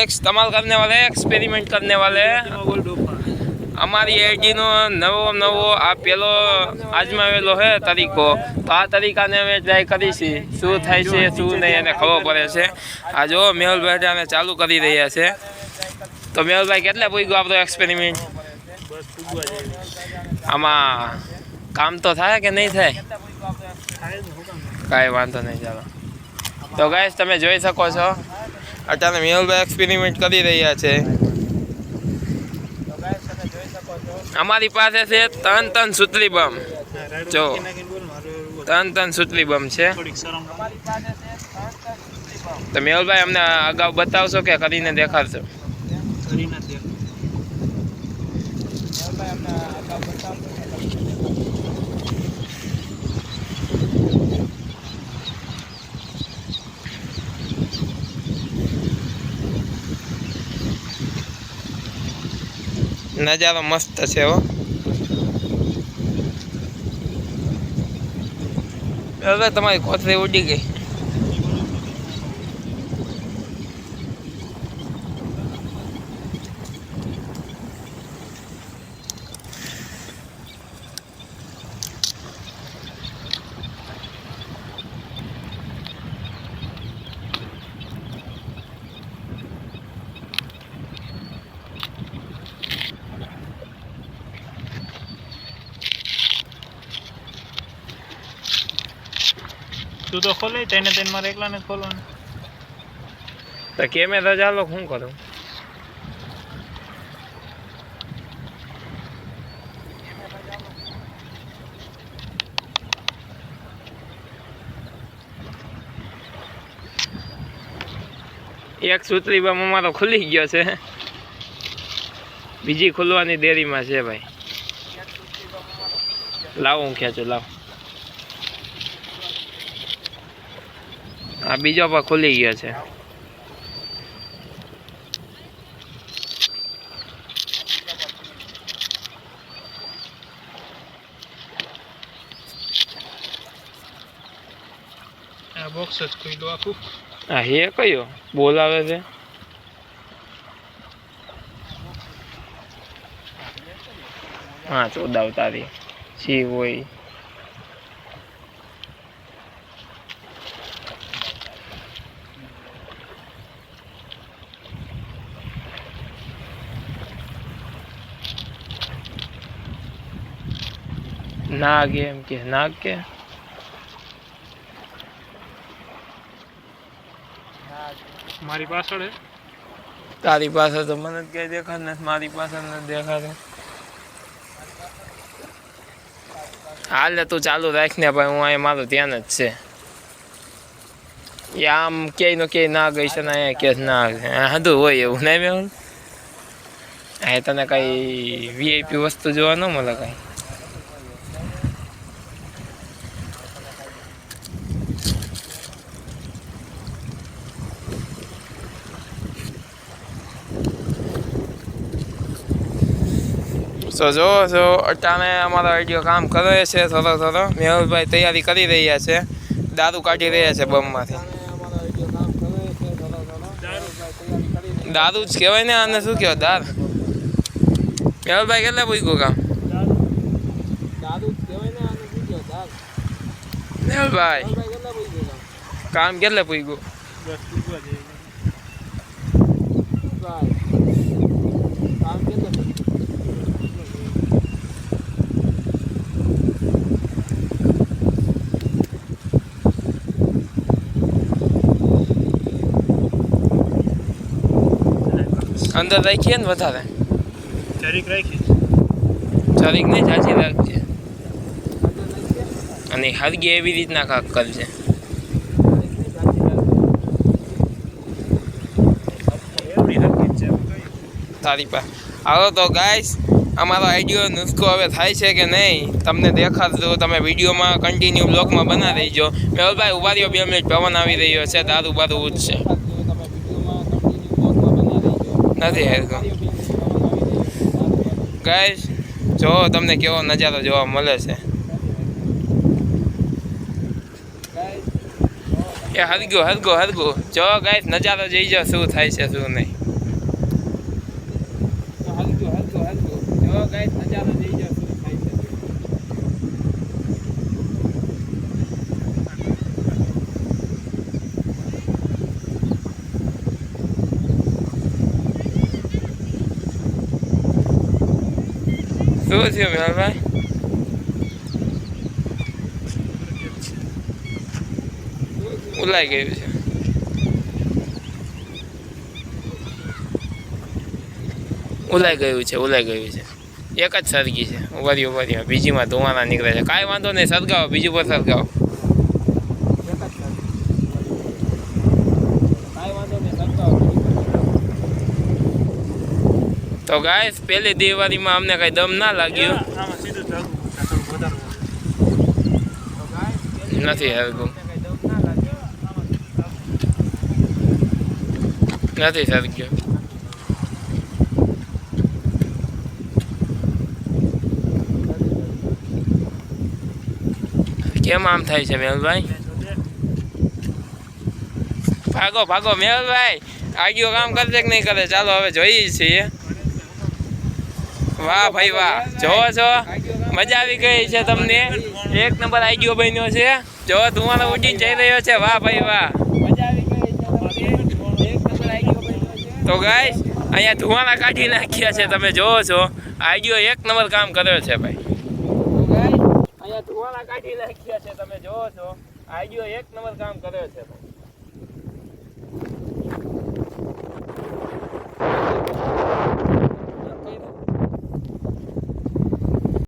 इस्तेमाल करने वाले एक्सपेरिमेंट करने वाले हमारी एडीनो नवो आ पेलो आजमावेलो है तरीको तो आ तरीका ने અમે ટ્રાય કરીશી શું થાય છે શું નહીં એને ખબર પડે છે આ જો મેહુલભાઈ આને ચાલુ કરી રહ્યા છે તો મેહુલભાઈ કેટલે પૂગ્યો આપણો એક્સપેરિમેન્ટ બસ પૂગવા જાય આમાં કામ તો થાય કે નહીં થાય થાય ને હું કામ કાંઈ વાંધો નહીં ચાલો તો ગાઈસ તમે જોઈ શકો છો અત્યારે મેહુલભાઈ એક્સપેરિમેન્ટ કરી રહ્યા છે અમારી પાસે છે ત્રણ સુતલી બમ જો ત્રણ સુતલી બમ છે તો મેહુલભાઈ અમને અગાઉ બતાવશો કે કરીને દેખાડશો નજારો મસ્ત છે હો હવે તમારી કોથળી ઉડી ગઈ તું તો ખોલે તેને મારે એકલા ને ખોલવાનું તો કેમેરા ચાલો શું કરું એક સુતલી બમ અમારો ખુલી ગયો છે બીજી ખુલવાની દેરીમાં છે ભાઈ લાવો હું ખેંચું લાવો આ બીજો પણ ખુલી ગયો છે આ બોક્સ જ ખુલ્લું આખું હા હે કયો બોલાવે છે હા ચોદાવ તારી સી હોય નાગ એમ કે નાગ કે મારી પાછળ હે તારી પાસે તો મને જ કઈ દેખાડ નથી મારી પાસે નથી દેખાતું હાલ તું ચાલુ રાખને ભાઈ હું અહીંયા મારું ધ્યાન જ છે એ આમ ક્યાંય નો ક્યાંય ના ગઈ છે ને અહીંયા કે ના હદું હોય એવું નહીં મેં અહીં તને કઈ વીઆઈપી વસ્તુ જોવા ન મળે કઈ તો જો અટાણે અમારો આઈડિયો કામ કરે છે થોડો મેહુલભાઈ તૈયારી કરી રહ્યા છે દારૂ કાઢી રહ્યા છે બમમાંથી દારૂ જ કહેવાય ને આને શું કહેવાય દાર મેહુલભાઈ કેટલે પૂછ્યું કામ મેહુલભાઈ કામ કેટલે પૂછ્યું અંદર રાખીએ ને વધારે જરીક રાખી જરીક નહીં ઝાંચી રાખજે અને હરગે એવી રીતના કાંક કરજે તારી પાસે હાલો તો ગાઈસ અમારો આઈડિયો નુસ્ખો હવે થાય છે કે નહીં તમને દેખાડજો તમે વિડીયોમાં કન્ટિન્યુ બ્લોગમાં બનાવી દેજો મેહુલભાઈ ઉભા રહ્યો 2 મિનિટ પવન આવી રહ્યો છે દારૂ બારૂ ઉઠશે નથી હેરતો ગાઈસ જો તમને કેવો નજારો જોવા મળે છે એ હરગો જો ગાઈસ નજારો જોઈ જાઓ શું થાય છે શું નહીં જો ગાઈસ નજારો જોઈ જો શું થાય છે. શું થયું મેલભાઈ? ઉલાઈ ગયું છે. ઉલાઈ ગયું છે. એક જ સરગી છે. ઉભારી બીજીમાં ધુવાના નીકળે છે. કાંઈ વાંધો નહીં, સળગાવો, બીજું પર સળગાવો. તો ગાઈસ પહેલી દિવાળીમાં અમને કઈ દમ ના લાગ્યો. આમાં સીધું ચાલુ થોડું વધારે નથી હરગું, નથી સરગ્યો. કેમ આમ થાય છે મેહુલભાઈ? ભાગો મેહુલભાઈ, આગિયો કામ કરશે કે નહીં કરે? ચાલો હવે જોઈએ છીએ. વાહ ભાઈ વાહ, જોવો છો મજા આવી ગઈ છે તમને? એક નંબર આગિયો બન્યો છે. જો ધુમાડો ઉડીને જઈ રહ્યો છે. વાહ ભાઈ વાહ, મજા આવી ગઈ છે તમને? એક નંબર આગિયો બન્યો છે. તો ગાઈસ અહીંયા ધુમાડા કાઢી નાખ્યા છે, તમે જોવો છો. આગિયો એક નંબર કામ કર્યો છે ભાઈ. અહીંયા ધુવાળા કાઢી નાખ્યા છે, તમે જોવો છો. આગિયો એક નંબર કામ કર્યો છે ભાઈ.